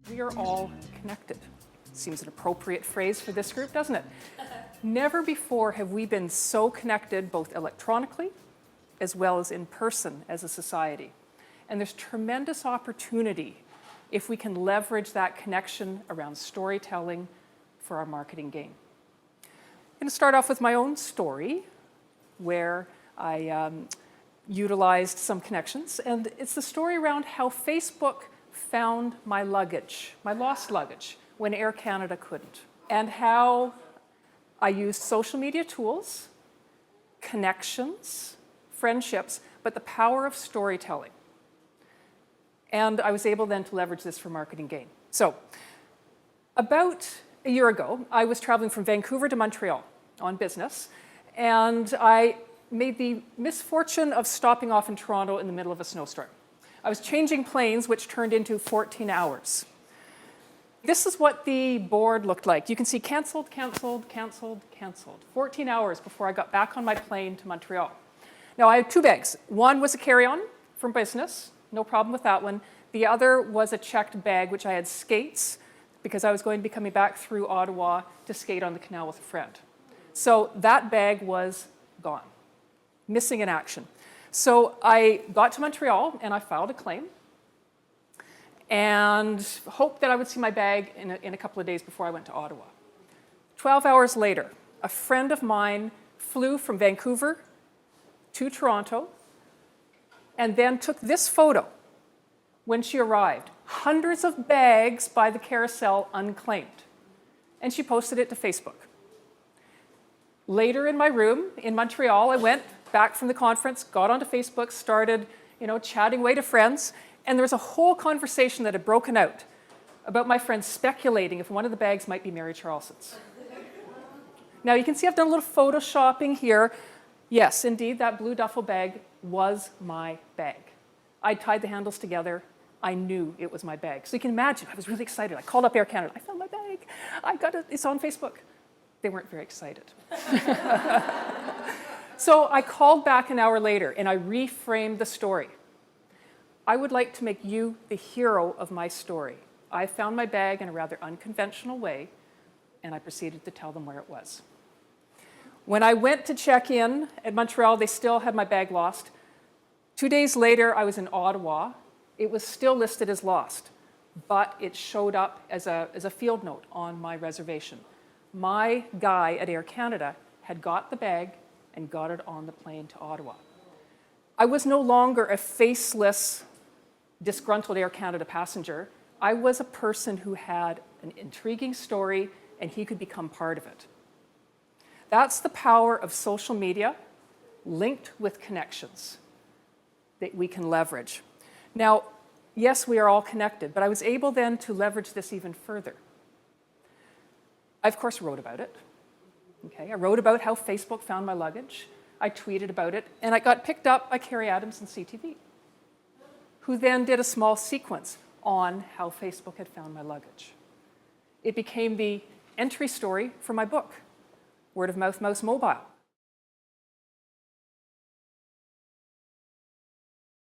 We are all connected. Seems an appropriate phrase for this group, doesn't it? Never before have we been so connected, both electronically as well as in person as a society. And there's tremendous opportunity if we can leverage that connection around storytelling for our marketing gain. I'm going to start off with my own story, where I utilized some connections. And it's the story around how Facebook found my luggage, my lost luggage, when Air Canada couldn't. And how I used social media tools, connections, friendships, but the power of storytelling. And I was able then to leverage this for marketing gain. So, about a year ago, I was traveling from Vancouver to Montreal on business, and I made the misfortune of stopping off in Toronto in the middle of a snowstorm. I was changing planes, which turned into 14 hours. This is what the board looked like. You can see canceled, canceled, canceled, canceled. 14 hours before I got back on my plane to Montreal. Now, I had 2 bags. One was a carry-on from business, no problem with that one. The other was a checked bag, which I had skates, because I was going to be coming back through Ottawa to skate on the canal with a friend. So that bag was gone, missing in action. So I got to Montreal and I filed a claim and hoped that I would see my bag in a couple of days before I went to Ottawa. 12 hours later, a friend of mine flew from Vancouver to Toronto and then took this photo when she arrived. Hundreds of bags by the carousel unclaimed. And she posted it to Facebook. Later in my room in Montreal, I went back from the conference, got onto Facebook, started, chatting away to friends, and there was a whole conversation that had broken out about my friends speculating if one of the bags might be Mary Charleson's. Now you can see I've done a little photoshopping here. Yes, indeed, that blue duffel bag was my bag. I tied the handles together. I knew it was my bag. So you can imagine, I was really excited. I called up Air Canada. I found my bag. I got it. It's on Facebook. They weren't very excited. So I called back an hour later and I reframed the story. I would like to make you the hero of my story. I found my bag in a rather unconventional way, and I proceeded to tell them where it was. When I went to check in at Montreal, they still had my bag lost. 2 days later, I was in Ottawa. It was still listed as lost, but it showed up as a field note on my reservation. My guy at Air Canada had got the bag and got it on the plane to Ottawa. I was no longer a faceless, disgruntled Air Canada passenger. I was a person who had an intriguing story, and he could become part of it. That's the power of social media linked with connections that we can leverage. Now, yes, we are all connected, but I was able then to leverage this even further. I, of course, wrote about it. Okay, I wrote about how Facebook found my luggage. I tweeted about it, and I got picked up by Carrie Adams and CTV, who then did a small sequence on how Facebook had found my luggage. It became the entry story for my book, Word of Mouth Mouse Mobile.